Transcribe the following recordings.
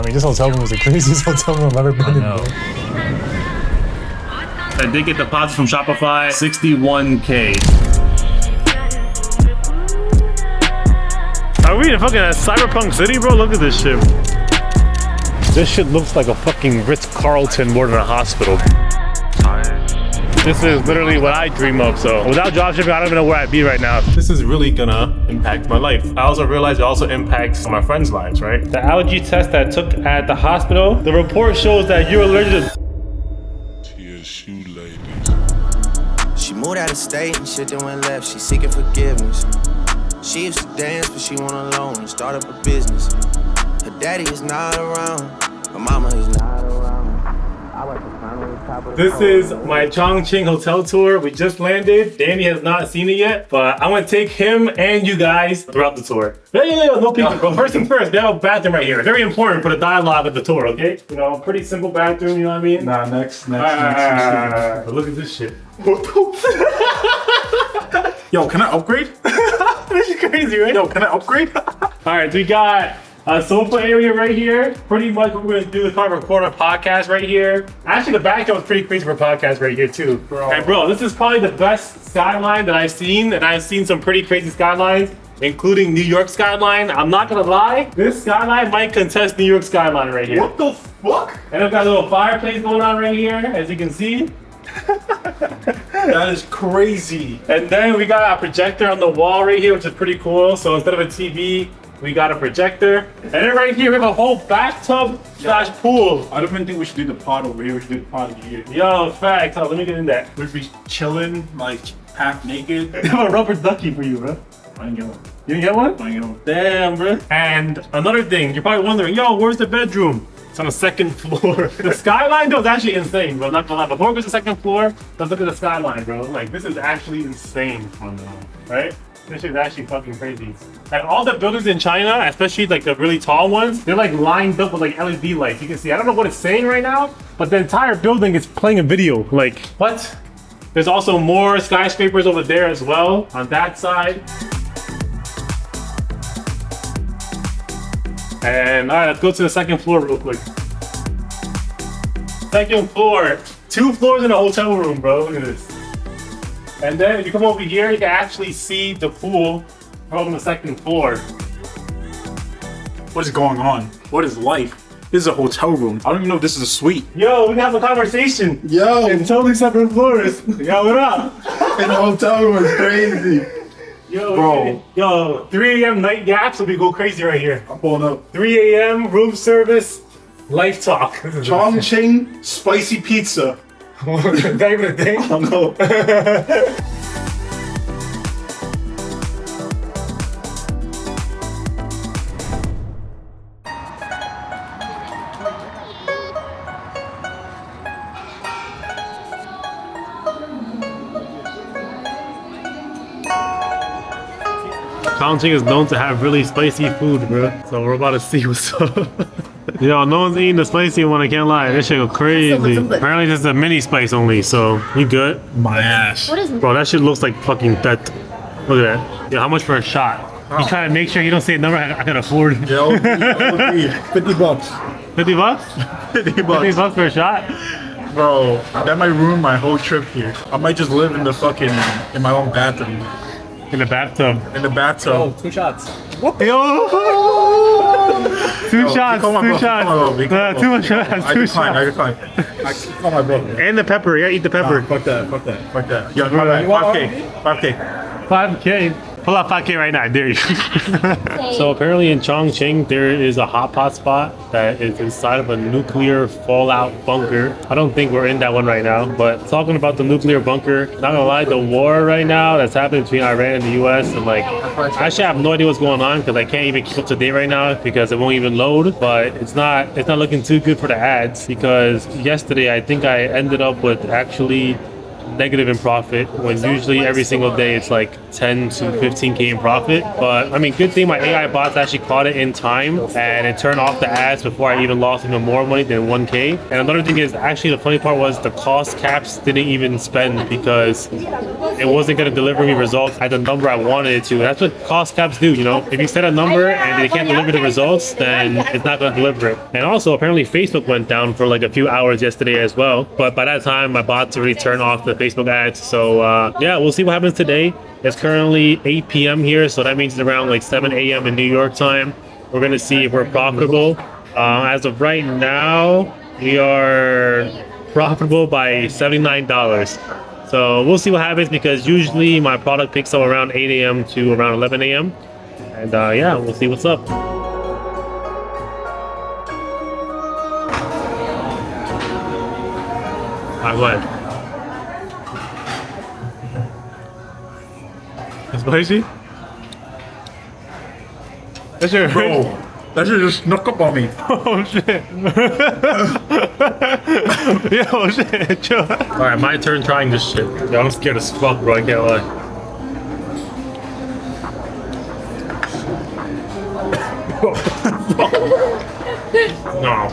I mean, this hotel room is the craziest hotel room I've ever been in, bro. I did get deposit from Shopify, $61K. Are we in fucking Cyberpunk City, bro? Look at this shit. This shit looks like a fucking Ritz-Carlton more than a hospital. This is literally what I dream of, so without dropshipping, I don't even know where I'd be right now. This is really gonna impact my life. I also realized it also impacts my friends' lives, right? The allergy test that I took at the hospital, the report shows that you're allergic to... She moved out of state and shit then went left. She seeking forgiveness. She used to dance, but she went alone and start up a business. Her daddy is not around. Her mama is not around. I went to climb on the top of the This is my Chongqing hotel tour. We just landed. Danny has not seen it yet, but I'm gonna take him and you guys throughout the tour. No people, bro. First thing first, they have a bathroom right here. Very important for the dialogue of the tour, okay? You know, pretty simple bathroom, you know what I mean? Nah, next. Look at this shit. Yo, can I upgrade? This is crazy, right? Yo, can I upgrade? All right, so we got a sofa area right here. Pretty much what we're gonna do is probably record a podcast right here. Actually, the background is pretty crazy for a podcast right here too. Bro. And bro, this is probably the best skyline that I've seen, and I've seen some pretty crazy skylines, including New York skyline. I'm not gonna lie, this skyline might contest New York skyline right here. What the fuck? And I've got a little fireplace going on right here, as you can see. That is crazy. And then we got a projector on the wall right here, which is pretty cool. So instead of a TV, we got a projector. And then right here, we have a whole bathtub slash pool. I don't even think we should do the pod over here. We should do the pod over here. Yo, facts. Let me get in that. We'd be chilling, like, half naked. I have a rubber ducky for you, bro. I didn't get one. You didn't get one? I didn't get one. Damn, bro. And another thing, you're probably wondering, yo, where's the bedroom? It's on the second floor. The skyline though is actually insane, bro. Not gonna lie. Before we go to the second floor, let's look at the skyline, bro. Like, this is actually insane. Oh no. Right? This shit is actually fucking crazy. And all the buildings in China, especially like the really tall ones, they're like lined up with like LED lights. You can see, I don't know what it's saying right now, but the entire building is playing a video. Like, what? There's also more skyscrapers over there as well on that side. And all right, let's go to the second floor real quick. Second floor, 2 floors in a hotel room, bro. Look at this. And then if you come over here, you can actually see the pool from the second floor. What is going on? What is life? This is a hotel room. I don't even know if this is a suite. Yo, we can have a conversation. Yo! In totally separate floors. Yo, what up? In the hotel room is crazy. Yo, Bro. Yo, 3 a.m. night gaps will be go crazy right here. I'm pulling up. 3 a.m. room service, life talk. Chongqing spicy pizza. Is that even a thing? I don't know. Chongqing is known to have really spicy food, bro. So we're about to see what's up. Yo, no one's eating the spicy one, I can't lie. This shit go crazy. Apparently this is a mini spice only, so you good? My ass. What is Bro, that shit looks like fucking that. Look at that. Yo, how much for a shot? You trying to make sure you don't say a number I can afford. Yo, $50. 50 bucks? 50 50 bucks. bucks for a shot? Bro, that might ruin my whole trip here. I might just live in the fucking, in my own bathroom. In the bathtub. In the bathtub. 2 shots. Yo! 2 shots, call my 2 bro, shots. call my bro, 2 shots, I 2 decline, I shots. decline. I call my brother. And the pepper, yeah, eat the pepper. Fuck that, fuck that, fuck that. Yo, 5K, 5K. 5K. Pull out 5K right now, I dare you. So apparently in Chongqing, there is a hot pot spot that is inside of a nuclear fallout bunker. I don't think we're in that one right now, but talking about the nuclear bunker, not gonna lie, the war right now that's happening between Iran and the US, and like, I actually have no idea what's going on because I can't even keep up to date right now because it won't even load, but it's not looking too good for the ads because yesterday I think I ended up with actually negative in profit when usually every single day it's like 10 to 15K in profit. But I mean, good thing my AI bots actually caught it in time and it turned off the ads before I even lost even more money than 1K. And another thing is, actually the funny part was the cost caps didn't even spend because it wasn't going to deliver me results at the number I wanted it to. That's what cost caps do, you know? If you set a number and they can't deliver the results, then it's not going to deliver it. And also, apparently Facebook went down for like a few hours yesterday as well. But by that time, my bots already turned off the Facebook ads. So yeah, we'll see what happens today. It's currently 8 p.m. here, so that means it's around like 7 a.m. in New York time. We're going to see if we're profitable. As of right now, we are profitable by $79. So we'll see what happens because usually my product picks up around 8 a.m. to around 11 a.m. And yeah, we'll see what's up. Alright, go ahead. It's spicy? That's your Bro, that shit just snuck up on me. Oh shit. Yo, shit, chill. Alright, my turn trying this shit. Yo, I'm scared as fuck, bro, I can't lie. No.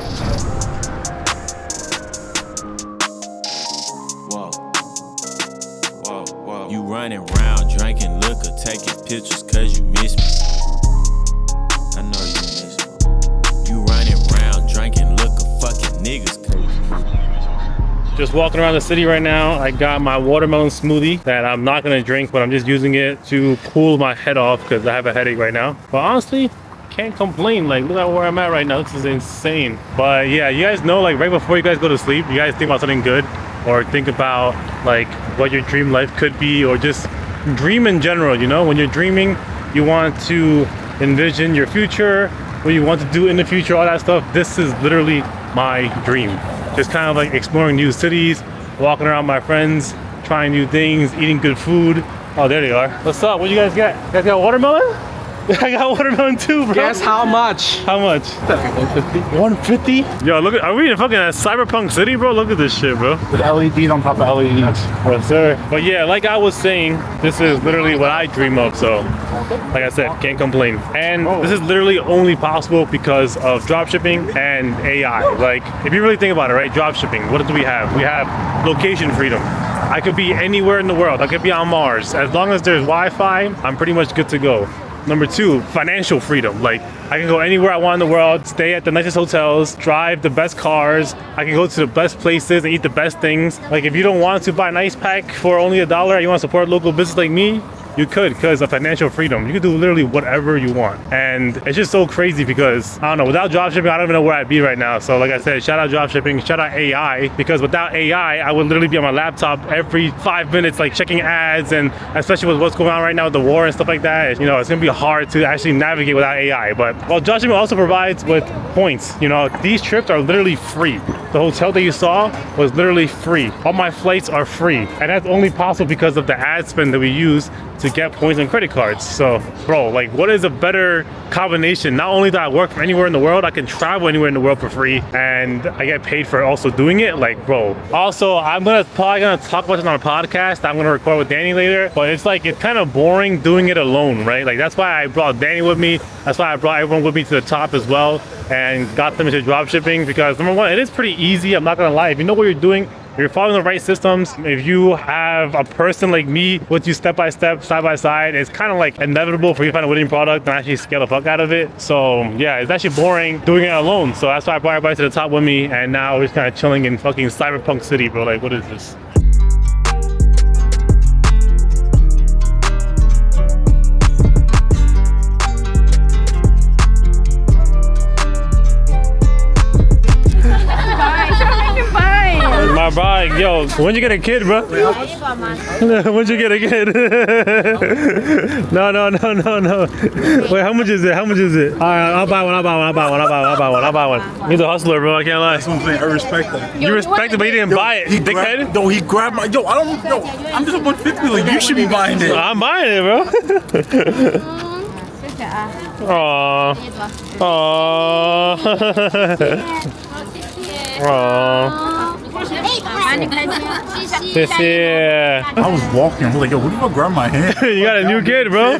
You running around drinking liquor, taking pictures cause you miss me. I know you miss me. You running around drinking liquor, fucking niggas. Just walking around the city right now. I got my watermelon smoothie that I'm not gonna drink, but I'm just using it to cool my head off because I have a headache right now. But honestly, can't complain. Like, look at where I'm at right now. This is insane. But yeah, you guys know, like right before you guys go to sleep, you guys think about something good or think about like what your dream life could be, or just dream in general. You know, when you're dreaming, you want to envision your future, what you want to do in the future, all that stuff. This is literally my dream. Just kind of like exploring new cities, walking around with my friends, trying new things, eating good food. Oh, there they are. What's up? What you guys got? You guys got watermelon? I got watermelon too, bro. Guess how much? How much? 150. 150? Yo, look at, are we in fucking Cyberpunk City, bro? Look at this shit, bro. With LEDs on top of LEDs. Yes, sir. But yeah, like I was saying, this is literally what I dream of. So, like I said, can't complain. And this is literally only possible because of dropshipping and AI. Like, if you really think about it, right? Dropshipping, what do we have? We have location freedom. I could be anywhere in the world. I could be on Mars. As long as there's Wi-Fi, I'm pretty much good to go. Number two, financial freedom. Like, I can go anywhere I want in the world, stay at the nicest hotels, drive the best cars. I can go to the best places and eat the best things. Like, if you don't want to buy an ice pack for only $1 and you want to support a local business like me, you could, because of financial freedom. You can do literally whatever you want. And it's just so crazy because, I don't know, without dropshipping, I don't even know where I'd be right now. So like I said, shout out dropshipping, shout out AI, because without AI, I would literally be on my laptop every 5 minutes, like checking ads, and especially with what's going on right now with the war and stuff like that, you know, it's gonna be hard to actually navigate without AI. But well, dropshipping also provides with points. You know, these trips are literally free. The hotel that you saw was literally free. All my flights are free. And that's only possible because of the ad spend that we use to get points on credit cards. So, bro, like, what is a better combination? Not only do I work from anywhere in the world, I can travel anywhere in the world for free, and I get paid for also doing it. Like, bro. Also, I'm probably gonna talk about this on a podcast I'm gonna record with Danny later, but it's like, it's kind of boring doing it alone, right? Like, that's why I brought Danny with me. That's why I brought everyone with me to the top as well and got them into dropshipping, because number one, it is pretty easy. I'm not gonna lie. If you know what you're doing, if you're following the right systems, if you have a person like me with you step by step, side by side, it's kind of like inevitable for you to find a winning product and actually scale the fuck out of it. So yeah, it's actually boring doing it alone. So that's why I brought everybody to the top with me, and now we're just kind of chilling in fucking Cyberpunk City, bro. Like, what is this? My bike, yo, when'd you get a kid, bro? When'd you get a kid? No. Wait, how much is it? How much is it? All right, I'll buy one. He's a hustler, bro. I can't lie. That's what I'm saying. I respect that. You respect it, but he didn't buy it. Dickhead. He grabbed my. Yo, I don't. Yo, I'm just 150. Like, you should be buying it. I'm buying it, bro. Aww. Aww. Aww. Yeah. I was walking. I was like, yo, what if I grab my hand? You got a new kid, bro.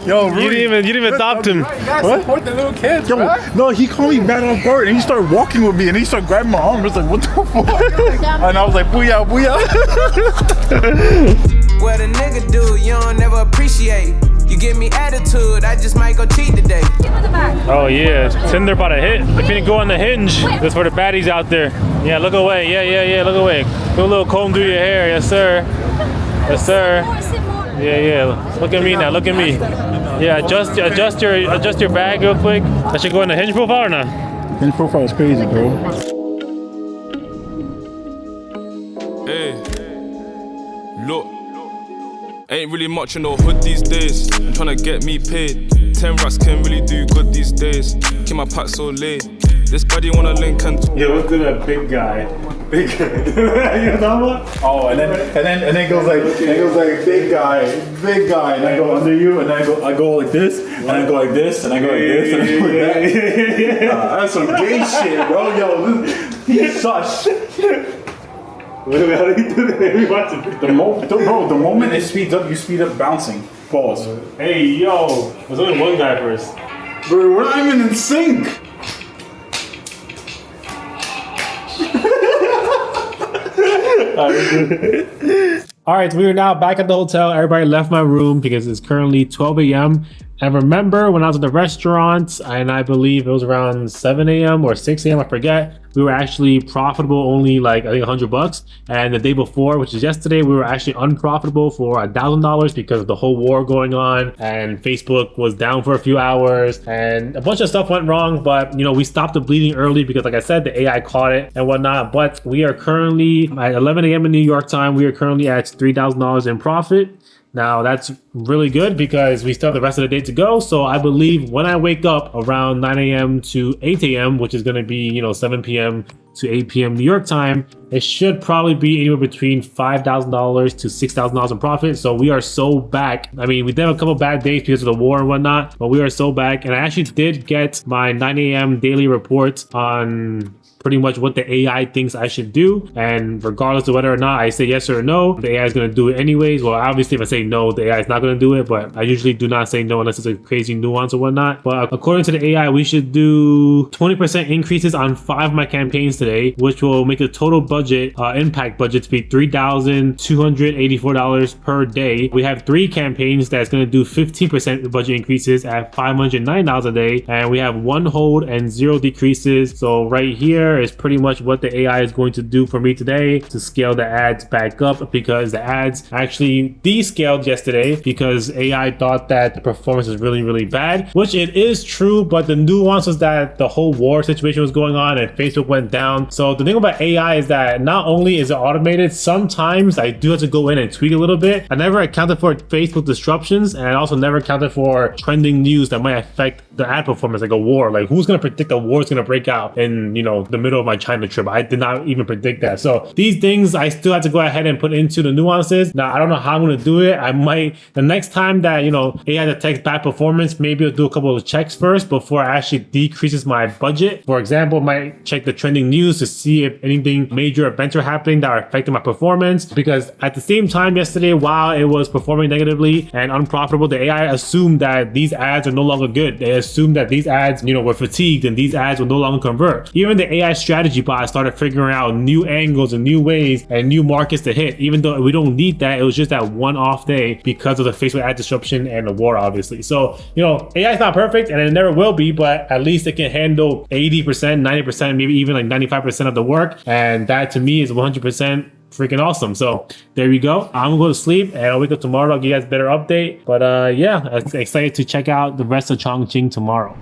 Yo, You didn't even adopt him. What? Support the little kids, Yo, bro. no, he called me bad on guard and he started walking with me and he started grabbing my arm. I was like, what the fuck? And I was like, booyah, booyah. What a nigga do, you don't never appreciate. You give me attitude, I just might go cheat today. Oh yeah, Tinder about to hit. If you didn't go on the hinge, that's for the baddies out there. Yeah, look away. Yeah, look away. Do a little comb through your hair. Yes, sir. Yes, sir. Yeah. Look at me now. Look at me. Yeah, adjust your bag real quick. I should go in the hinge profile or not? His profile is crazy, bro. Hey, look, ain't really much in the hood these days. I'm tryna get me paid. 10 racks can really do good these days. Keep my pack so late. This buddy wanna link and Yeah, what's good at big guy? Big guy. You know what? Oh, and then it goes like big guy, and I go under you, and I go like this, and I go like this, and I go like this, and I go like that. That's some gay shit, bro. Yo, he's such. How do you do that? The moment it speeds up, you speed up bouncing. Pause. Hey, yo. There's only one guy first. Bro, we're not even in sync. All right, we are now back at the hotel. Everybody left my room because it's currently 12 a.m. And remember when I was at the restaurant, and I believe it was around 7 a.m. or 6 a.m., I forget, we were actually profitable only like, I think $100. And the day before, which is yesterday, we were actually unprofitable for $1,000 because of the whole war going on. And Facebook was down for a few hours and a bunch of stuff went wrong. But, you know, we stopped the bleeding early because, like I said, the AI caught it and whatnot. But we are currently at 11 a.m. in New York time. We are currently at $3,000 in profit. Now that's really good because we still have the rest of the day to go. So I believe when I wake up around 9 a.m. to 8 a.m., which is going to be, 7 p.m. to 8 p.m. New York time, it should probably be anywhere between $5,000 to $6,000 in profit. So we are so back. I mean, we did have a couple bad days because of the war and whatnot, but we are so back. And I actually did get my 9 a.m. daily report on pretty much what the AI thinks I should do, and regardless of whether or not I say yes or no, the AI is going to do it anyways. Well, obviously if I say no, the AI is not going to do it, but I usually do not say no unless it's a crazy nuance or whatnot. But according to the AI, we should do 20% increases on 5 of my campaigns today, which will make the total budget, impact budget, to be $3,284 per day. We have 3 campaigns that's going to do 15% budget increases at $509 a day, and we have 1 hold and 0 decreases. So right here is pretty much what the AI is going to do for me today to scale the ads back up, because the ads actually descaled yesterday because AI thought that the performance is really bad, which it is true, but the nuance was that the whole war situation was going on and Facebook went down. So the thing about AI is that not only is it automated, sometimes I do have to go in and tweak a little bit. I never accounted for Facebook disruptions, and I also never accounted for trending news that might affect the ad performance, like a war. Like, who's going to predict a war is going to break out in, the middle of my China trip? I did not even predict that. So these things I still have to go ahead and put into the nuances. Now, I don't know how I'm going to do it. I might, the next time that, AI detects bad performance, maybe I'll do a couple of checks first before I actually decreases my budget. For example, I might check the trending news to see if anything major events are happening that are affecting my performance. Because at the same time yesterday, while it was performing negatively and unprofitable, the AI assumed that these ads are no longer good. They assumed that these ads, were fatigued and these ads will no longer convert. Even the AI strategy bot started figuring out new angles and new ways and new markets to hit, even though we don't need that. It was just that one off day because of the Facebook ad disruption and the war, obviously. So, AI is not perfect and it never will be, but at least it can handle 80%, 90%, maybe even like 95% of the work. And that to me is 100% freaking awesome. So there you go. I'm gonna go to sleep and I'll wake up tomorrow. I'll give you guys a better update. But yeah, I'm excited to check out the rest of Chongqing tomorrow.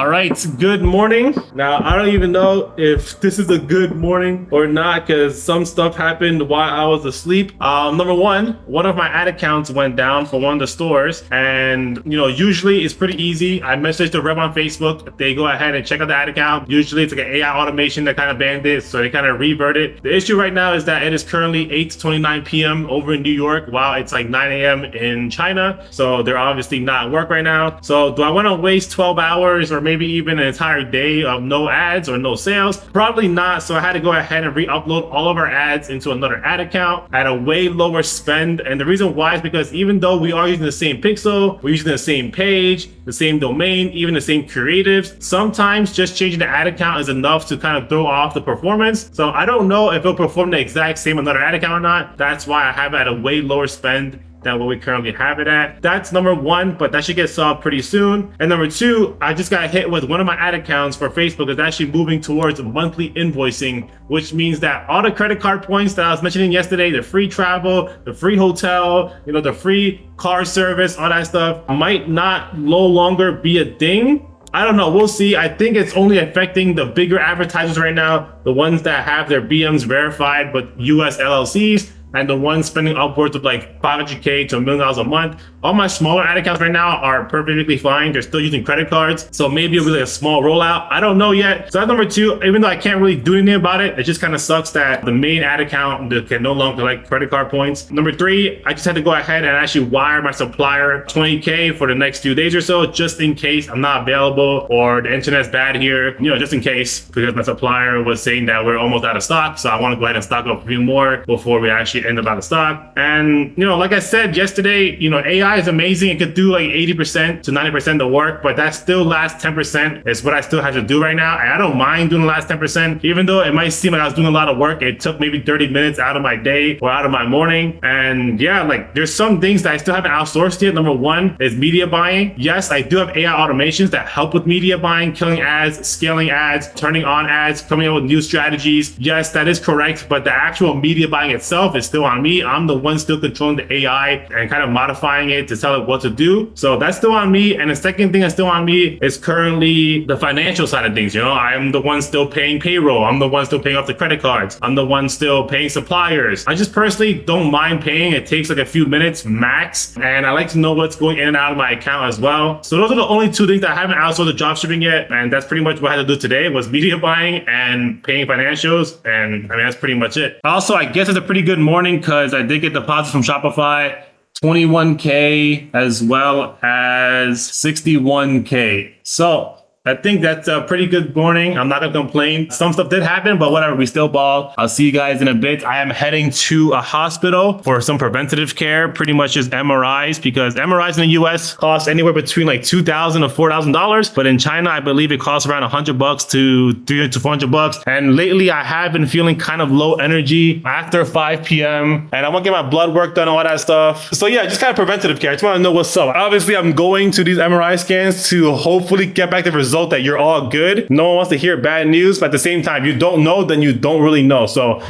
All right, good morning. Now, I don't even know if this is a good morning or not because some stuff happened while I was asleep. Number one of my ad accounts went down for one of the stores, and usually it's pretty easy. I messaged the rep on Facebook. They go ahead and check out the ad account. Usually it's like an AI automation that kind of banned it, so they kind of reverted. The issue right now is that it is currently 8:29 p.m. over in New York while it's like 9 a.m. in China, so they're obviously not at work right now. So do I want to waste 12 hours or maybe even an entire day of no ads or no sales? Probably not. So I had to go ahead and re-upload all of our ads into another ad account at a way lower spend. And the reason why is because even though we are using the same pixel, we're using the same page, the same domain, even the same creatives, sometimes just changing the ad account is enough to kind of throw off the performance. So I don't know if it'll perform the exact same on another ad account or not. That's why I have it at a way lower spend than what we currently have it at. That's number one, but that should get solved pretty soon. And number two, I just got hit with one of my ad accounts for Facebook is actually moving towards monthly invoicing, which means that all the credit card points that I was mentioning yesterday, the free travel, the free hotel, the free car service, all that stuff might no longer be a thing. I don't know, we'll see. I think it's only affecting the bigger advertisers right now, the ones that have their BMs verified with US LLCs, and the ones spending upwards of like $500K to $1 million a month. All my smaller ad accounts right now are perfectly fine. They're still using credit cards. So maybe it'll be like a small rollout. I don't know yet. So that's number two. Even though I can't really do anything about it, it just kind of sucks that the main ad account can no longer collect credit card points. Number three, I just had to go ahead and actually wire my supplier $20K for the next few days or so, just in case I'm not available or the internet's bad here, just in case, because my supplier was saying that we're almost out of stock. So I want to go ahead and stock up a few more before we actually end up out of stock. And like I said yesterday, AI is amazing. It could do like 80% to 90% of the work, but that still last 10% is what I still have to do right now. And I don't mind doing the last 10%, even though it might seem like I was doing a lot of work. It took maybe 30 minutes out of my day or out of my morning. And yeah, like there's some things that I still haven't outsourced yet. Number one is media buying. Yes, I do have AI automations that help with media buying, killing ads, scaling ads, turning on ads, coming up with new strategies. Yes, that is correct, but the actual media buying itself is still on me. I'm the one still controlling the AI and kind of modifying it to tell it what to do. So that's still on me. And the second thing that's still on me is currently the financial side of things. I'm the one still paying payroll. I'm the one still paying off the credit cards. I'm the one still paying suppliers. I just personally don't mind paying. It takes like a few minutes max. And I like to know what's going in and out of my account as well. So those are the only two things that I haven't outsourced the drop shipping yet. And that's pretty much what I had to do today was media buying and paying financials. And that's pretty much it. Also, I guess it's a pretty good morning because I did get deposits from Shopify, 21K as well as 61K. So I think that's a pretty good morning. I'm not gonna complain. Some stuff did happen, but whatever, we still ball. I'll see you guys in a bit. I am heading to a hospital for some preventative care, pretty much just MRIs, because MRIs in the US cost anywhere between like $2,000 to $4,000. But in China, I believe it costs around $100 to $300 to $400. And lately I have been feeling kind of low energy after 5 p.m. and I want to get my blood work done, all that stuff. So yeah, just kind of preventative care. I just want to know what's up. Obviously, I'm going to these MRI scans to hopefully get back the result that you're all good. No one wants to hear bad news, but at the same time, you don't know, then you don't really know. So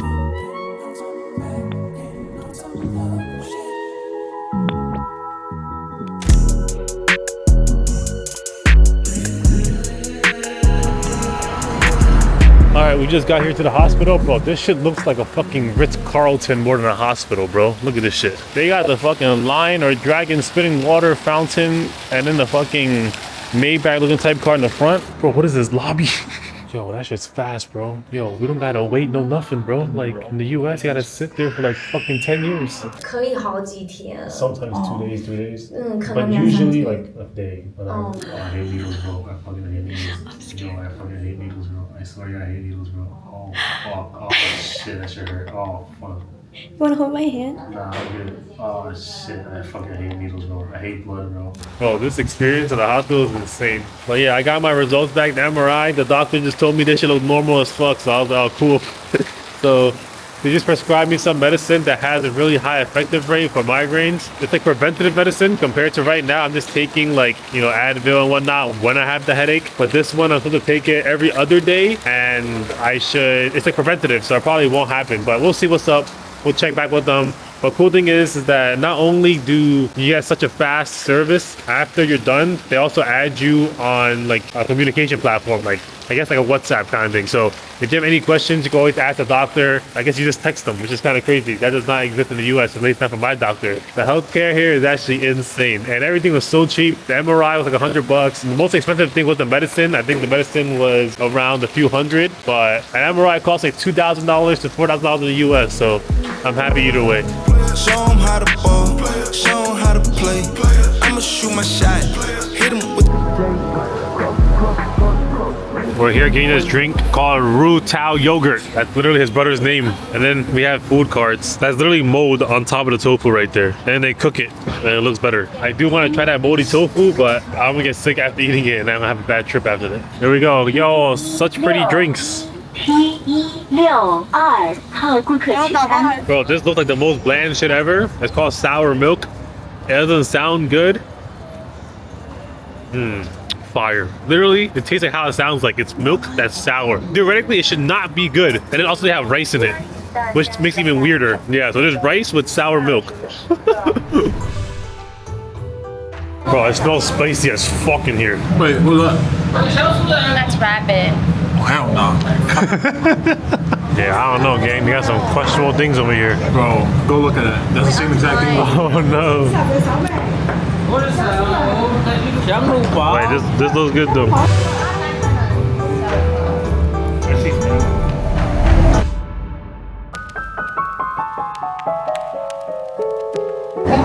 all right, we just got here to the hospital, bro. This shit looks like a fucking Ritz-Carlton more than a hospital, bro. Look at this shit. They got the fucking lion or dragon spitting water fountain and then the fucking Maybach looking type car in the front. Bro, what is this lobby? Yo, that shit's fast, bro. Yo, we don't gotta wait no nothing, bro. Like in the US, you gotta sit there for like fucking 10 years. 可以好几天。 Sometimes 2 days, 3 days. 可能 But 2-3 usually 天。 like a day. But I hate needles, bro. I fucking hate needles. Yo, I fucking hate needles, bro. I swear I hate needles, bro. Oh, fuck. Oh, shit, that shit hurt. Oh, fuck. You wanna hold my hand? Nah, I'm good. Oh shit, I fucking hate needles, bro. I hate blood, bro. Bro, this experience at the hospital is insane. But yeah, I got my results back, the MRI. The doctor just told me this shit looked normal as fuck, so I was like, oh, cool. So they just prescribed me some medicine that has a really high effective rate for migraines. It's like preventative medicine compared to right now. I'm just taking like, Advil and whatnot when I have the headache. But this one, I'm supposed to take it every other day, and it's like preventative, so it probably won't happen. But we'll see what's up. We'll check back with them But cool thing is that not only do you get such a fast service after you're done, they also add you on like a communication platform, like I guess like a WhatsApp kind of thing. So if you have any questions, you can always ask the doctor. I guess you just text them, which is kind of crazy. That does not exist in the US, at least not for my doctor. The healthcare here is actually insane, and everything was so cheap. The MRI was like $100. The most expensive thing was the medicine. I think the medicine was around a few hundred, but an MRI costs like $2,000 to $4,000 in the US. So I'm happy either way. Show 'em how to ball, show 'em how to play. I'ma shoot my shot, hit 'em with. We're here getting this drink called Ru Tao Yogurt. That's literally his brother's name. And then we have food carts. That's literally mold on top of the tofu right there. And they cook it, and it looks better. I do want to try that moldy tofu, but I'm gonna get sick after eating it, and I'm gonna have a bad trip after that. Here we go. Yo, such pretty drinks. 7-1-2号顾客请餐。 Bro, this looks like the most bland shit ever. It's called sour milk. It doesn't sound good. Fire. Literally, it tastes like how it sounds like. It's milk that's sour. Theoretically, it should not be good. And then also they have rice in it, which makes it even weirder. Yeah, so there's rice with sour milk. Bro, it smells spicy as fuck in here. Wait, what's that? That's rabbit. Hell no. Yeah, I don't know, gang. They got some questionable things over here. Bro, go look at it. That's the same exact thing. Oh no. Wait, this looks good though.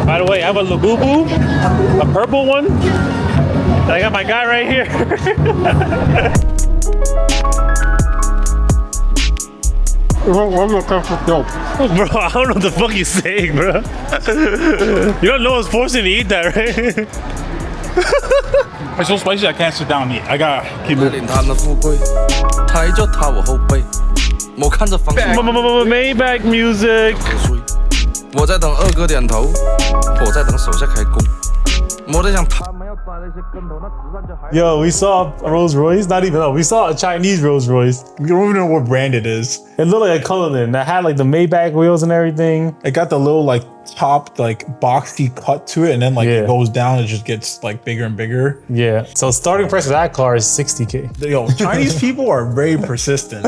By the way, I have a Labubu, a purple one. And I got my guy right here. Bro, I don't know what the fuck you're saying, bro. You don't know what's forcing you to eat that, right? It's so spicy I can't sit down and eat. I gotta keep moving. Maybach music. 我在等二哥点头，我在等手下开工。我在想他们要栽了一些跟头，那纸上就还。 Yo, we saw a Rolls Royce. Not even. No, we saw a Chinese Rolls Royce. You don't even know what brand it is. It looked like a Cullinan that had like the Maybach wheels and everything. It got the little like top like boxy cut to it, and then like Yeah. it goes down. It just gets like bigger and bigger. Yeah. So starting price of that car is 60K. Yo, Chinese people are very persistent.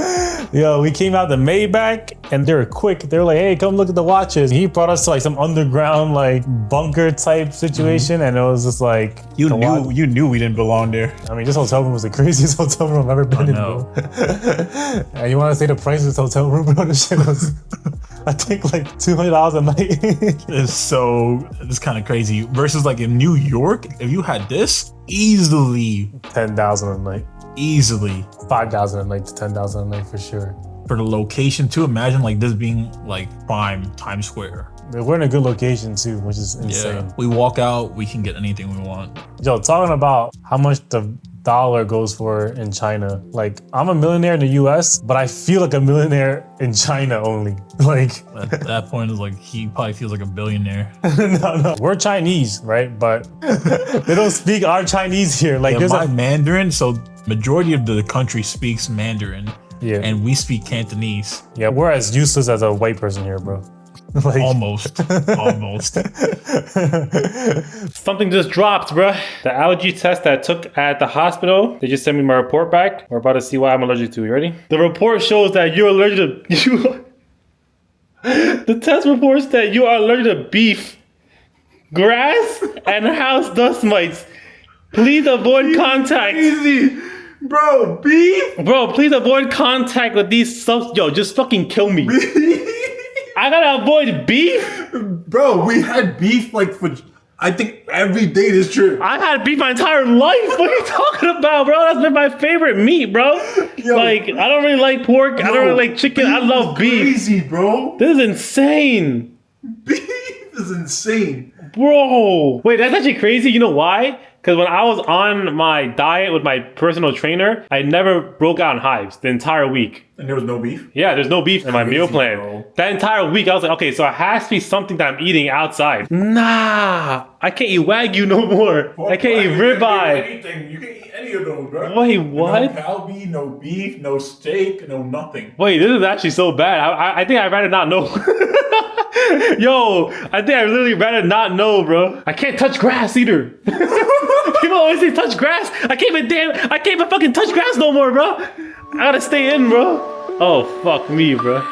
Yo, we came out the Maybach and they were quick. They were like, hey, come look at the watches. He brought us to like some underground like bunker type situation, and it was just like You the watch- you knew we didn't belong there. I mean, this hotel room was the craziest hotel room I've ever been in, bro. And you want to say the price of this hotel room, bro? This shit was, I think, like $200 a night. It's kind of crazy. Versus like in New York, if you had this, easily, 10,000 a night. easily. 5,000 a night to 10,000 a night for sure. For the location too, imagine like this being like prime Times Square. We're in a good location too, which is insane. We walk out, we can get anything we want. Yo, talking about how much the dollar goes for in China. Like, I'm a millionaire in the US, but I feel like a millionaire in China only. Like, At that point, it's like he probably feels like a billionaire. no. We're Chinese, right? But they don't speak our Chinese here. Like, Yeah, there's my a Mandarin, so majority of the country speaks Mandarin. Yeah. And we speak Cantonese. yeah, we're as useless as a white person here, bro. Like, Almost. Almost. something just dropped, bruh. The allergy test that I took at the hospital, they just sent me my report back. We're about to see what I'm allergic to. You ready? The report shows that you're allergic to the test reports that you are allergic to beef, grass, and house dust mites. Please avoid contact. Easy. Bro, beef? Bro, please avoid contact with these subs. Yo, just fucking kill me. I gotta avoid beef? Bro, we had beef like for, I think, every day this trip. I've had beef my entire life. What are you talking about, bro? That's been my favorite meat, bro. Yo. Like, I don't really like pork. I don't really like chicken. I love beef. Crazy, bro. This is insane. Beef is insane. Bro. Wait, that's actually crazy. You know why? Because when I was on my diet with my personal trainer, I never broke out in hives the entire week. And there was no beef? Yeah, there's no beef in my meal plan. Bro. That entire week, I was like, okay, so it has to be something that I'm eating outside. Nah, I can't eat Wagyu no more. I can't eat ribeye. Anything. You can eat any of those, bro. Wait, what? No Calbee, no beef, no steak, no nothing. Wait, this is actually so bad. I think I'd rather not know. Yo, I think I literally rather not know, bro. I can't touch grass either. People always say touch grass. I can't even fucking touch grass no more, bro. I gotta stay in, bro. Oh, fuck me, bro.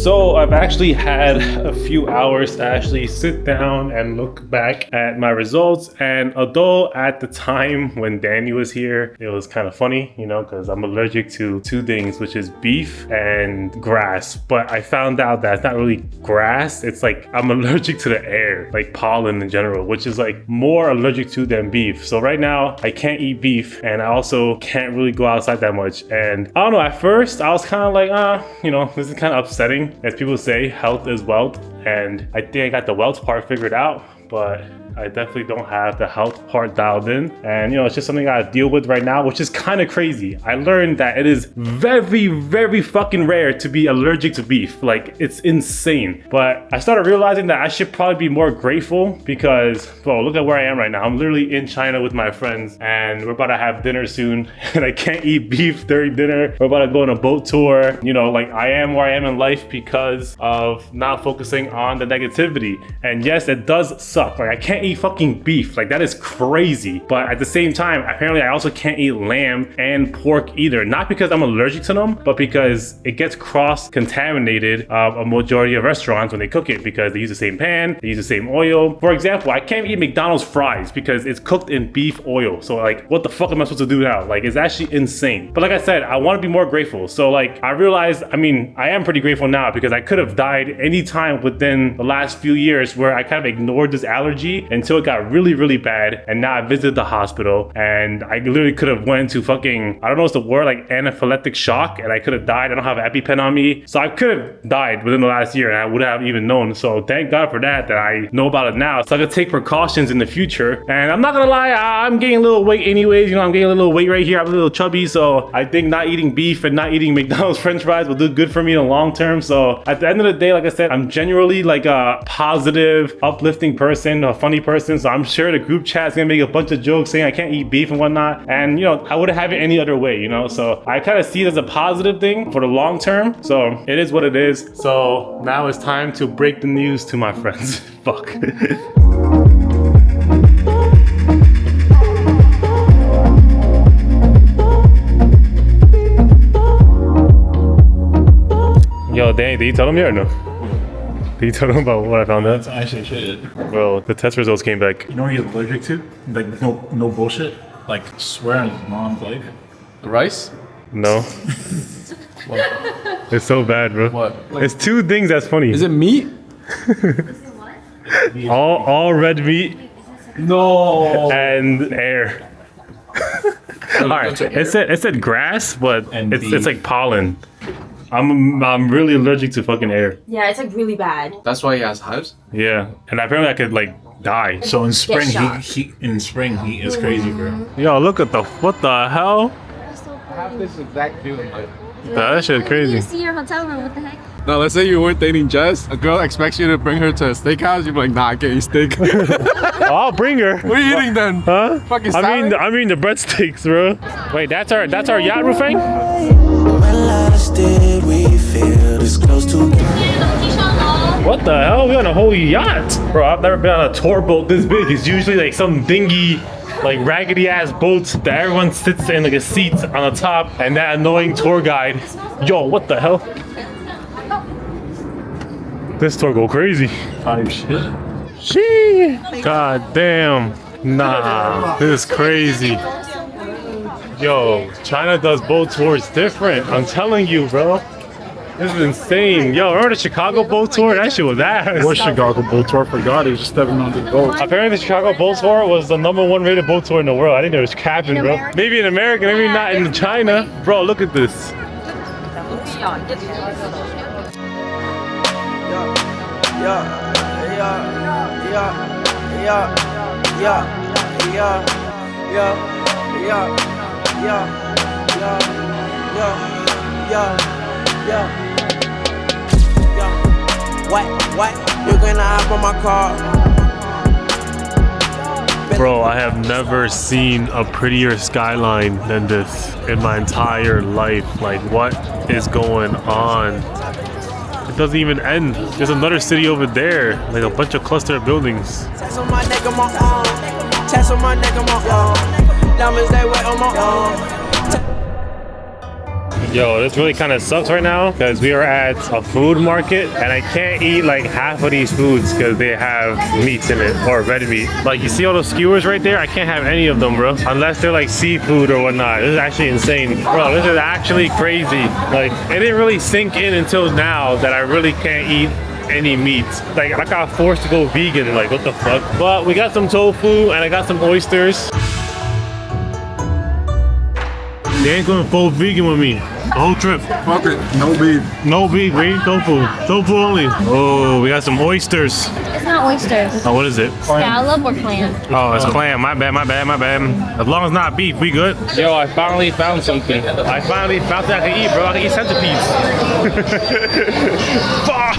So I've actually had a few hours to actually sit down and look back at my results. And although at the time when Danny was here, it was kind of funny, you know, because I'm allergic to two things, which is beef and grass. But I found out that it's not really grass. It's like I'm allergic to the air, like pollen in general, which is like more allergic to than beef. So right now I can't eat beef and I also can't really go outside that much. And I don't know, at first I was kind of like, you know, this is kind of upsetting. As people say, health is wealth, and I think I got the wealth part figured out, but I definitely don't have the health part dialed in. And you know, it's just something I deal with right now, which is kind of crazy. I learned that it is very, very fucking rare to be allergic to beef. Like, it's insane. But I started realizing that I should probably be more grateful because, well, look at where I am right now. I'm literally in China with my friends and we're about to have dinner soon and I can't eat beef during dinner. We're about to go on a boat tour. You know, like, I am where I am in life because of not focusing on the negativity. And yes, it does suck. Like, I can't eat fucking beef. Like, that is crazy. But at the same time, apparently I also can't eat lamb and pork either. Not because I'm allergic to them, but because it gets cross-contaminated a majority of restaurants when they cook it because they use the same pan, they use the same oil. For example, I can't eat McDonald's fries because it's cooked in beef oil. So like, what the fuck am I supposed to do now? Like, it's actually insane. But like I said, I want to be more grateful. So like, I realized, I mean, I am pretty grateful now because I could have died anytime within the last few years where I kind of ignored this allergy until it got really, really bad. And now I visited the hospital and I literally could have went to fucking, I don't know what's the word, like anaphylactic shock, and I could have died. I don't have an EpiPen on me. So I could have died within the last year and I would have even known. So thank God for that I know about it now. So I could take precautions in the future. And I'm not gonna lie, I'm gaining a little weight anyways. You know, I'm gaining a little weight right here. I'm a little chubby. So I think not eating beef and not eating McDonald's French fries will do good for me in the long term. So at the end of the day, like I said, I'm generally like a positive, uplifting person, a funny person. So I'm sure the group chat's gonna make a bunch of jokes saying I can't eat beef and whatnot. And you know, I wouldn't have it any other way, you know? So I kind of see it as a positive thing for the long term. So it is what it is. So now it's time to break the news to my friends. Fuck. Yo, Danny, did you tell him yet or no? Did you tell him about what I found out? I actually should. Bro, the test results came back. You know what he's allergic to? Like, no bullshit. Like, swear on his mom's life. Rice? No. It's so bad, bro. What? It's two things that's funny. Is it meat? all red meat No. and air. All right, it said grass, but it's like pollen. I'm really allergic to fucking air. Yeah, it's like really bad. That's why he has hives? Yeah, and apparently I could like die. So in spring, shocked. heat is crazy, bro. Yo, look at what the hell? I have this exact feeling, like. That shit crazy. You see your hotel room, what the heck? Now, let's say you weren't dating Jess. A girl expects you to bring her to a steakhouse. You're like, nah, I can't eat steak. I'll bring her. What are you eating then? Huh? Fucking salad? I mean the breadsticks, bro. Wait, that's our yacht, Rufang? When last did we feel this close to? What the hell? We on a whole yacht, bro. I've never been on a tour boat this big. It's usually like some dingy, like raggedy ass boats that everyone sits in like a seat on the top, and that annoying tour guide. Yo, what the hell? This tour go crazy. Oh shit. She. God damn. Nah, this is crazy. Yo, China does boat tours different. I'm telling you, bro. This is insane. Yo, remember the Chicago boat tour? That shit was ass. What Chicago boat tour? Forgot he was just stepping on the boat. Apparently the Chicago boat tour was the #1 rated boat tour in the world. I think it was capping, bro. America? Maybe in America, maybe not in China. Bro, look at this. What? You gonna hop on my car? Bro, I have never seen a prettier skyline than this in my entire life. Like, what is going on? It doesn't even end. There's another city over there, like a bunch of cluster of buildings. Tats on my neck, on my arm. Tats on my neck, on my arm. Diamonds, they wet on my arm. Yo, this really kind of sucks right now because we are at a food market and I can't eat like half of these foods because they have meats in it or red meat. Like, you see all those skewers right there? I can't have any of them, bro, unless they're like seafood or whatnot. This is actually insane. Bro, this is actually crazy. Like, it didn't really sink in until now that I really can't eat any meat. Like, I got forced to go vegan. Like, what the fuck? But we got some tofu and I got some oysters. They ain't going full vegan with me. The whole trip. Fuck it. No beef. No beef, we eat tofu. Tofu only. Oh, we got some oysters. It's not oysters. Oh, what is it? Scallop or clam? Oh, it's clam. My bad, my bad, my bad. As long as it's not beef, we good. Yo, I finally found something. I finally found something I can eat, bro. I can eat centipedes. Fuck.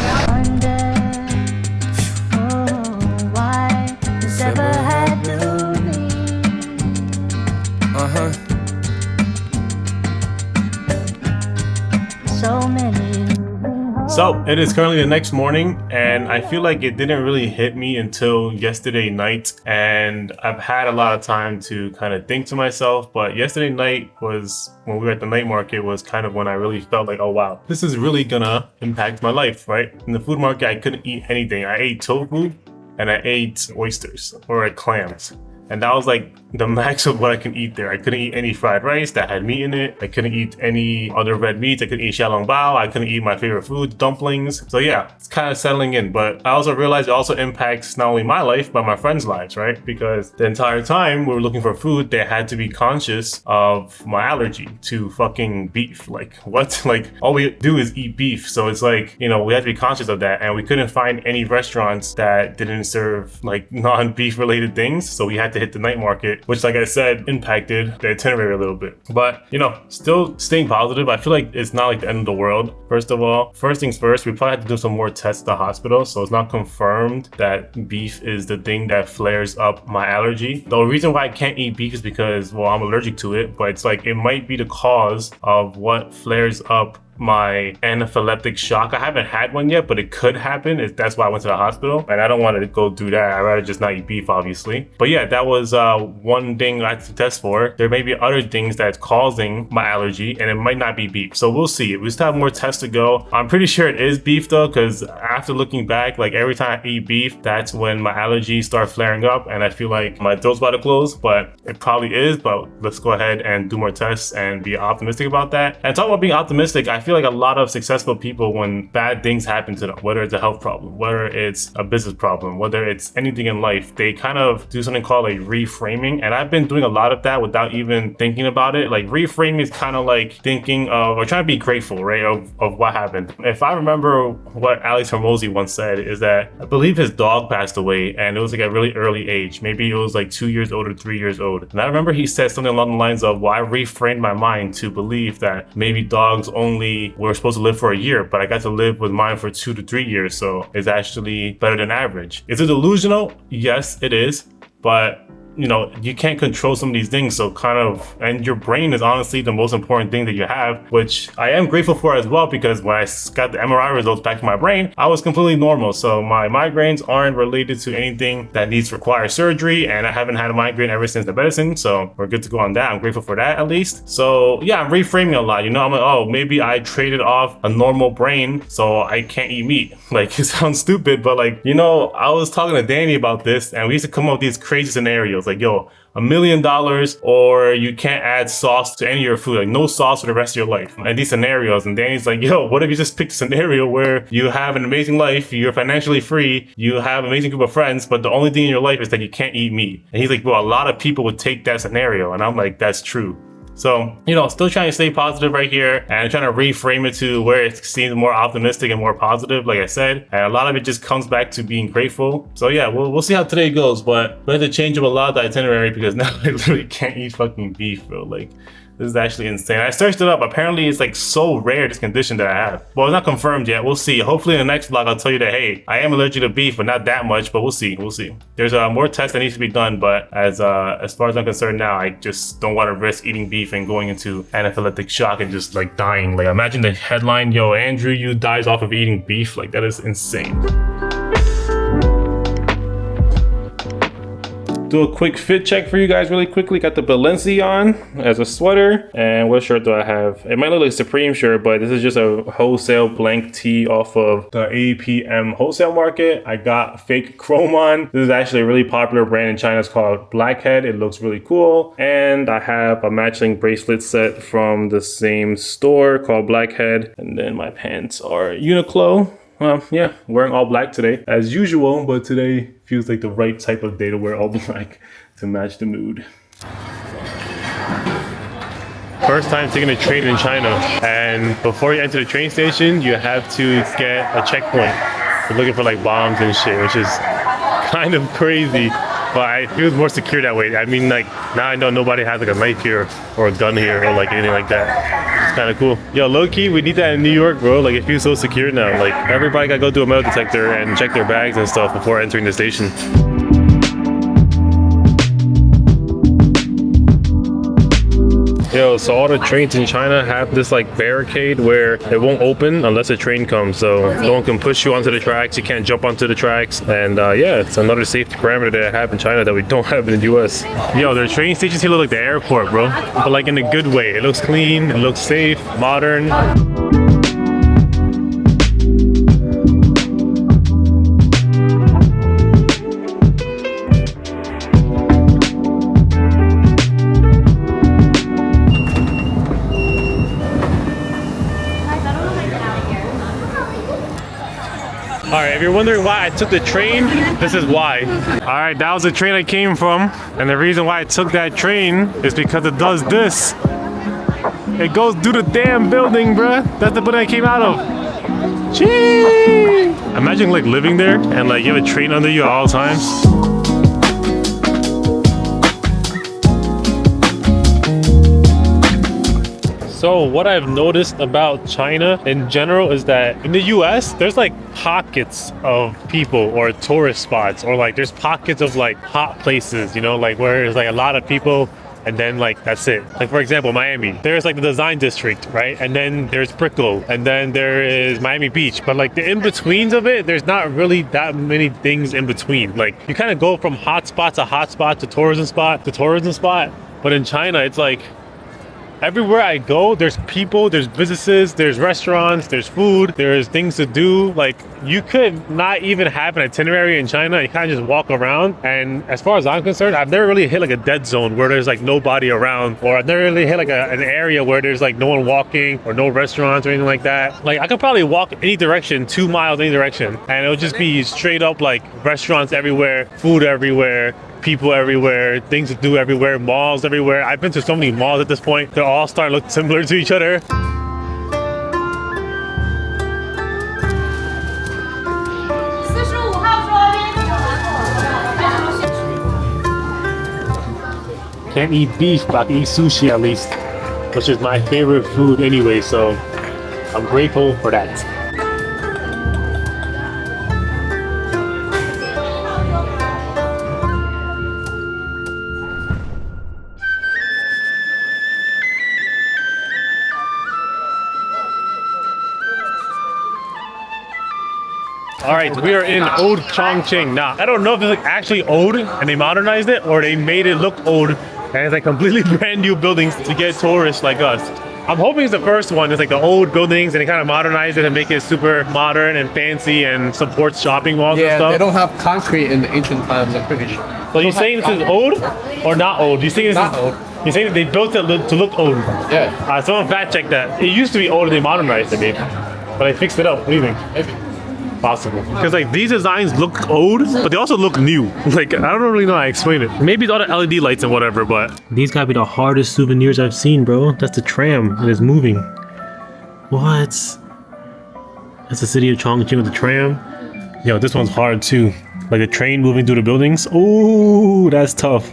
So it is currently the next morning and I feel like it didn't really hit me until yesterday night, and I've had a lot of time to kind of think to myself, but yesterday night was when we were at the night market was kind of when I really felt like, oh wow, this is really gonna impact my life, right? In the food market, I couldn't eat anything. I ate tofu and I ate oysters or like clams. And that was like the max of what I can eat there. I couldn't eat any fried rice that had meat in it. I couldn't eat any other red meats. I couldn't eat xiaolong bao. I couldn't eat my favorite food, dumplings. So yeah, it's kind of settling in. But I also realized it also impacts not only my life, but my friends' lives, right? Because the entire time we were looking for food, they had to be conscious of my allergy to fucking beef. Like, what? Like, all we do is eat beef. So it's like, you know, we had to be conscious of that. And we couldn't find any restaurants that didn't serve like non-beef related things. So we had to hit the night market, which, like I said, impacted the itinerary a little bit. But, you know, still staying positive. I feel like it's not like the end of the world. First of all, first things first, we probably have to do some more tests at the hospital. So it's not confirmed that beef is the thing that flares up my allergy. The reason why I can't eat beef is because, well, I'm allergic to it, but it's like it might be the cause of what flares up my anaphylactic shock. I haven't had one yet, but it could happen. That's why I went to the hospital, and I don't want to go do that. I'd rather just not eat beef, obviously. But yeah, that was one thing I had to test for. There may be other things that's causing my allergy, and it might not be beef. So we'll see. We still have more tests to go. I'm pretty sure it is beef though, because after looking back, like every time I eat beef, that's when my allergies start flaring up, and I feel like my throat's about to close. But it probably is. But let's go ahead and do more tests and be optimistic about that. And talking about being optimistic, I feel like a lot of successful people, when bad things happen to them, whether it's a health problem, whether it's a business problem, whether it's anything in life, they kind of do something called like reframing. And I've been doing a lot of that without even thinking about it. Like, reframing is kind of like thinking of, or trying to be grateful, right, of what happened. If I remember what Alex Hormozi once said, is that I believe his dog passed away, and it was like at a really early age. Maybe it was like 2 years old or 3 years old. And I remember he said something along the lines of, well, I reframed my mind to believe that maybe dogs only were supposed to live for a year, but I got to live with mine for 2 to 3 years, so it's actually better than average. Is it delusional? Yes, it is, but you know, you can't control some of these things. So kind of, and your brain is honestly the most important thing that you have, which I am grateful for as well, because when I got the MRI results back to my brain, I was completely normal. So my migraines aren't related to anything that needs to require surgery, and I haven't had a migraine ever since the medicine. So we're good to go on that. I'm grateful for that at least. So yeah, I'm reframing a lot. You know, I'm like, oh, maybe I traded off a normal brain so I can't eat meat. Like, it sounds stupid, but like, you know, I was talking to Danny about this, and we used to come up with these crazy scenarios. Like, yo, $1 million, or you can't add sauce to any of your food, like no sauce for the rest of your life. And these scenarios, and Danny's like, yo, what if you just picked a scenario where you have an amazing life, you're financially free, you have an amazing group of friends, but the only thing in your life is that you can't eat meat. And he's like, well, a lot of people would take that scenario. And I'm like, that's true. So, you know, still trying to stay positive right here and trying to reframe it to where it seems more optimistic and more positive, like I said. And a lot of it just comes back to being grateful. So yeah, we'll see how today goes, but we have to change up a lot of the itinerary because now I literally can't eat fucking beef, bro. Like, This is actually insane. I searched it up. Apparently it's like so rare, this condition that I have. Well, it's not confirmed yet. We'll see. Hopefully in the next vlog I'll tell you that, hey, I am allergic to beef, but not that much, but we'll see. We'll see. There's more tests that needs to be done, but as far as I'm concerned now, I just don't want to risk eating beef and going into anaphylactic shock and just like dying. Like imagine the headline, yo, Andrew Yu dies off of eating beef. Like that is insane. Do a quick fit check for you guys really quickly. Got the Balenci on as a sweater. And what shirt do I have? It might look like a Supreme shirt, but this is just a wholesale blank tee off of the APM wholesale market. I got fake chrome on. This is actually a really popular brand in China. It's called Blackhead. It looks really cool. And I have a matching bracelet set from the same store called Blackhead. And then my pants are Uniqlo. Yeah, wearing all black today as usual, but today feels like the right type of day to wear all black to match the mood. First time taking a train in China, and before you enter the train station, you have to get a checkpoint. We're looking for like bombs and shit, which is kind of crazy, but I feel more secure that way. I mean, like now I know nobody has like a knife here or a gun here or like anything like that. It's kind of cool. Yo, low key, we need that in New York, bro. Like it feels so secure now. Like everybody gotta go do a metal detector and check their bags and stuff before entering the station. Yo, so all the trains in China have this like barricade where it won't open unless a train comes. So no one can push you onto the tracks. You can't jump onto the tracks. And yeah, it's another safety parameter that I have in China that we don't have in the US. Yo, their train stations here look like the airport, bro. But like in a good way. It looks clean, it looks safe, modern. Alright, if you're wondering why I took the train, this is why. Alright, that was the train I came from. And the reason why I took that train is because it does this. It goes through the damn building, bruh. That's the building I came out of. Gee! Imagine like living there and like you have a train under you at all times. So what I've noticed about China in general is that in the US, there's like pockets of people or tourist spots, or like there's pockets of like hot places, you know, like where there's like a lot of people and then like that's it. Like for example, Miami, there's like the design district, right? And then there's Brickell, and then there is Miami Beach. But like the in-betweens of it, there's not really that many things in between. Like you kind of go from hot spot to tourism spot to tourism spot. But in China, it's like everywhere I go, there's people, there's businesses, there's restaurants, there's food, there's things to do. Like you could not even have an itinerary in China. You kind of just walk around. And as far as I'm concerned, I've never really hit like a dead zone where there's like nobody around, or I've never really hit like an area where there's like no one walking or no restaurants or anything like that. Like I could probably walk any direction, 2 miles any direction, and it'll just be straight up like restaurants everywhere, food everywhere, people everywhere, things to do everywhere, malls everywhere. I've been to so many malls at this point. They're all starting to look similar to each other. Can't eat beef, but I can eat sushi at least, which is my favorite food anyway, so I'm grateful for that. Alright, we are in Old Chongqing. Now, I don't know if it's like actually old and they modernized it, or they made it look old and it's like completely brand new buildings to get tourists like us. I'm hoping it's the first one. It's like the old buildings and they kind of modernize it and make it super modern and fancy and supports shopping malls and stuff. Yeah, they don't have concrete in the ancient times, I'm pretty sure. So you're saying this is old or not old? You're saying this not is old. You're saying that they built it to look old? Yeah. Someone fact check that. It used to be old and they modernized it, maybe. But they fixed it up. What do you think? Maybe. Possible. Because like these designs look old, but they also look new. Like I don't really know how to explain it. Maybe it's all the LED lights and whatever, but these gotta be the hardest souvenirs I've seen, bro. That's the tram. It is moving. What? That's the city of Chongqing with the tram. Yo, this one's hard too. Like a train moving through the buildings. Oh, that's tough.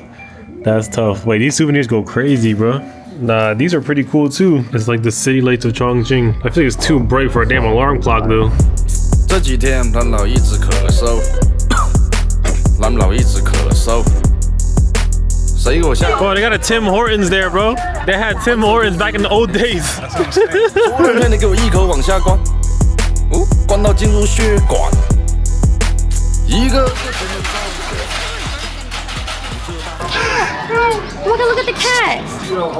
That's tough. Wait, these souvenirs go crazy, bro. Nah, these are pretty cool too. It's like the city lights of Chongqing. I feel like it's too bright for a damn alarm clock though. 这几天蓝老一直咳嗽，蓝老一直咳嗽。谁给我下？ Oh, they got a Tim Hortons there, bro. They had Tim Hortons back in the old days. 所有人你给我一口往下灌，哦，灌到进入血管。一个。 Look at the cat. You know, I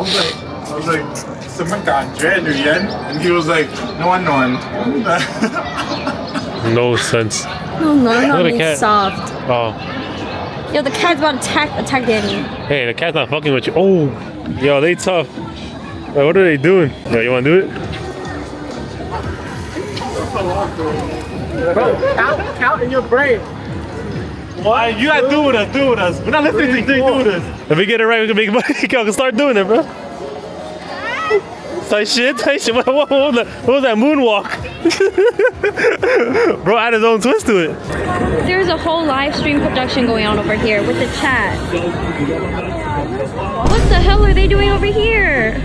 was like, someone got Jen Nguyen, and he was like, no one. No sense. Oh no, Look at the no, cat. it's soft. Oh. Yo, the cat's about to attack Danny. Hey, the cat's not fucking with you. Oh, yo, they tough. Wait, what are they doing? Yo, you wanna do it? Bro, count in your brain. Why? You gotta do with us, do with us. We're not listening to you, do with us. If we get it right, we can make money. Yo, start doing it, bro. Type shit. What was that moonwalk? Bro, add his own twist to it. There's a whole live stream production going on over here with the chat. What the hell are they doing over here?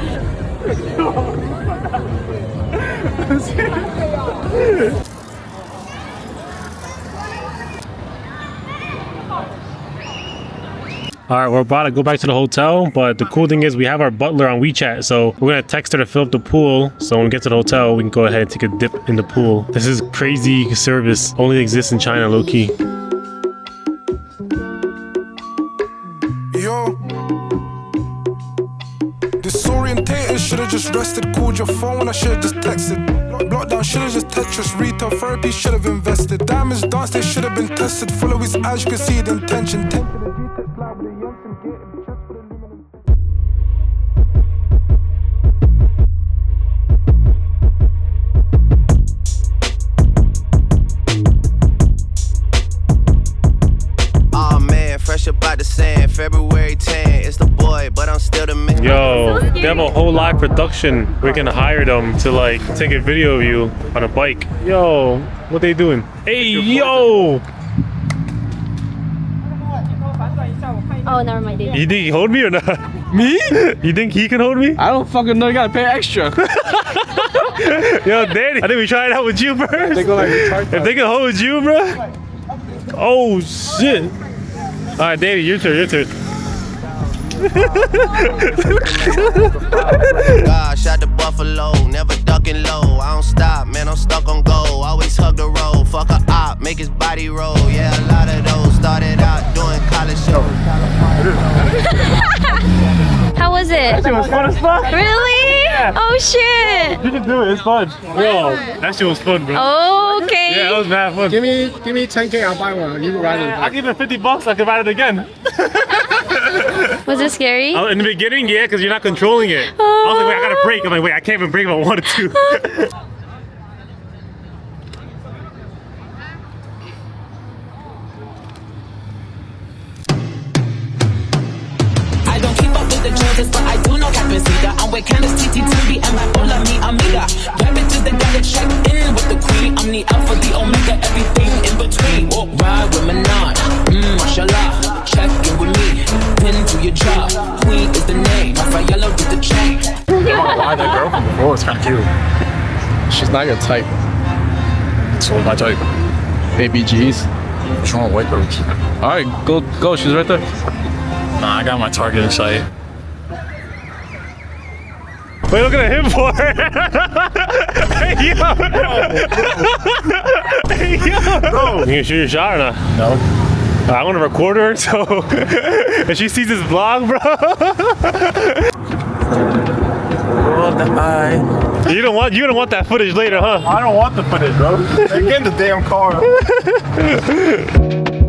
All right, we're about to go back to the hotel, but the cool thing is we have our butler on WeChat, so we're gonna text her to fill up the pool. So when we get to the hotel, we can go ahead and take a dip in the pool. This is crazy service, only exists in China, low key. Yo, disorientated, should've just rested. Called your phone, I should've just texted. Lockdown, should've just Tetris. Retail therapy, should've invested. Diamonds dance, they should've been tested. Follow his eyes, you can see the intention. About the sand, February 10, it's the boy, but I'm still the man. Yo, they have a whole live production. We can hire them to like take a video of you on a bike. Yo, what they doing? Hey, yo! Oh, never mind. You think he hold me or not? Me? You think he can hold me? I don't fucking know. You gotta pay extra. Yo, Danny, I think we try it out with you first. They go like if they can hold you, bro. Oh shit. All right, Danny, your turn, God, shot the buffalo, never ducking low. I don't stop, man, I'm stuck on goal. Always hug the road, fuck a op, make his body roll. Yeah, a lot of those started out doing college shows. How was it? That shit was fun as fuck. Really? Yeah. Oh shit. You can do it, it's fun. Yo, that shit was fun, bro. Okay. Yeah, it was mad fun. Give me 10K, I'll buy one. You can ride it. I'll give it $50, I can ride it again. Was it scary? In the beginning, yeah, because you're not controlling it. I was like, wait, I gotta brake. I'm like, wait, I can't even brake if I wanted to. I don't keep up with the Joneses, but I do know Captain Cedar. I'm with Candace, TT2B, and my Ola, me, Amiga. Rabbit to the guy that check in with the queen. I'm the alpha, the omega, everything in between. Walk ride with Minaj, mashallah. Check in with me, pin to your job. Queen is the name, Rafaela with the chain. Why that girl from before was kind of cute. She's not your type. It's all my type. Baby G's. What's wrong with white girls? All right, go. She's right there. Nah, I got my target in sight. Wait, look at him for. Hey, yo. Hey, yo. Bro. You can shoot your shot or not? No. I want to record her, so if she sees this vlog, bro. You don't want that footage later, huh? I don't want the footage, bro. Get in the damn car.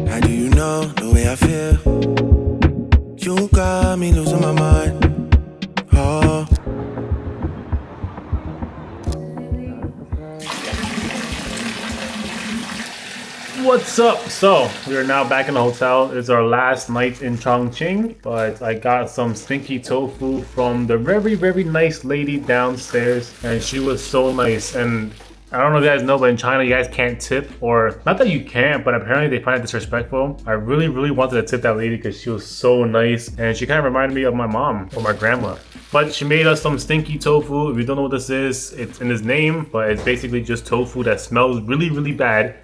How do you know the way I feel? You got me losing my mind. Oh. What's up? So we are now back in the hotel. It's our last night in Chongqing, but I got some stinky tofu from the very, very nice lady downstairs, and she was so nice. And I don't know if you guys know, but in China you guys can't tip, or not that you can't, but apparently they find it disrespectful. I really wanted to tip that lady because she was so nice, and she kind of reminded me of my mom or my grandma. But she made us some stinky tofu. If you don't know what this is, it's in his name, but it's basically just tofu that smells really, really bad.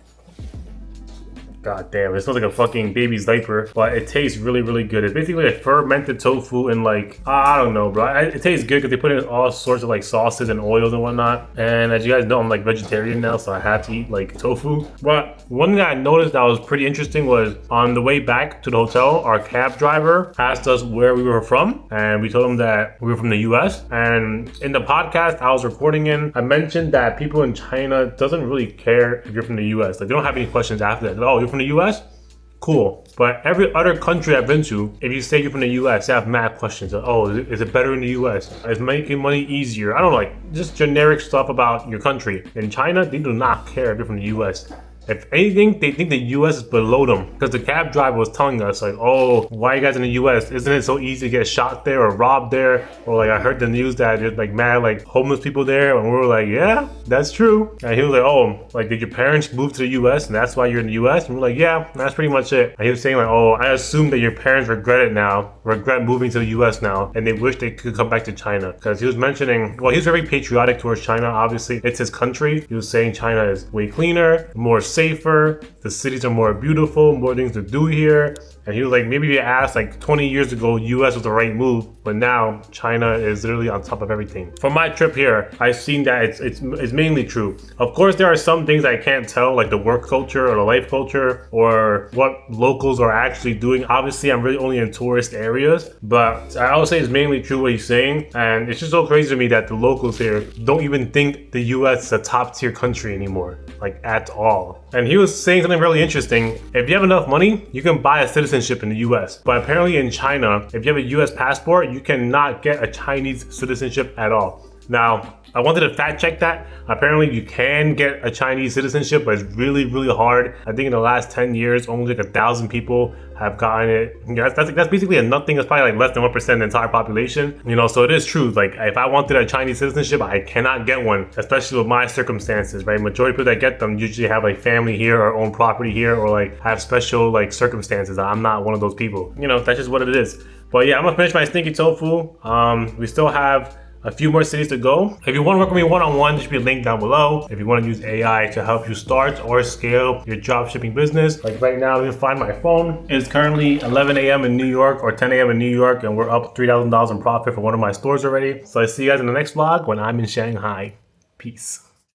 God damn, it smells like a fucking baby's diaper, but it tastes really, really good. It's basically like fermented tofu and like, I don't know, bro. It tastes good because they put in all sorts of like sauces and oils and whatnot. And as you guys know, I'm like vegetarian now, so I have to eat like tofu. But one thing I noticed that was pretty interesting was on the way back to the hotel, our cab driver asked us where we were from. And we told him that we were from the US. And in the podcast I was recording in, I mentioned that people in China doesn't really care if you're from the US. Like they don't have any questions after that. Like, oh, you're from the US? Cool. But every other country I've been to, if you say you're from the US, they have mad questions. Like, oh, is it better in the US? Is making money easier? I don't know, like just generic stuff about your country. In China, they do not care if you're from the US. If anything, they think the US is below them. Because the cab driver was telling us like, oh, why are you guys in the US? Isn't it so easy to get shot there or robbed there? Or like I heard the news that there's like mad like homeless people there. And we were like, yeah, that's true. And he was like, oh, like did your parents move to the US and that's why you're in the US? And we're like, yeah, that's pretty much it. And he was saying like, oh, I assume that your parents regret moving to the US now. And they wish they could come back to China. Because he was mentioning, well, he's very patriotic towards China. Obviously, it's his country. He was saying China is way cleaner, more safer, the cities are more beautiful, more things to do here. And he was like, maybe if you asked like 20 years ago, US was the right move, but now China is literally on top of everything. For my trip here, I've seen that it's mainly true. Of course, there are some things I can't tell, like the work culture or the life culture or what locals are actually doing. Obviously, I'm really only in tourist areas, but I would say it's mainly true what he's saying. And it's just so crazy to me that the locals here don't even think the US is a top tier country anymore, like at all. And he was saying something really interesting. If you have enough money, you can buy a citizenship in the US. But apparently in China, if you have a US passport, you cannot get a Chinese citizenship at all. Now, I wanted to fact check that. Apparently you can get a Chinese citizenship, but it's really, really hard. I think in the last 10 years, only like 1,000 people have gotten it. Yeah, that's basically a nothing. It's probably like less than 1% of the entire population. You know, so it is true. Like if I wanted a Chinese citizenship, I cannot get one, especially with my circumstances, right? Majority of people that get them usually have like family here or own property here or like have special like circumstances. I'm not one of those people. You know, that's just what it is. But yeah, I'm gonna finish my stinky tofu. We still have a few more cities to go. If you want to work with me one-on-one, there should be a link down below. If you want to use AI to help you start or scale your drop shipping business, like right now, let me find my phone. It's currently 11 a.m. in New York or 10 a.m. in New York, and we're up $3,000 in profit for one of my stores already. So I see you guys in the next vlog when I'm in Shanghai. Peace.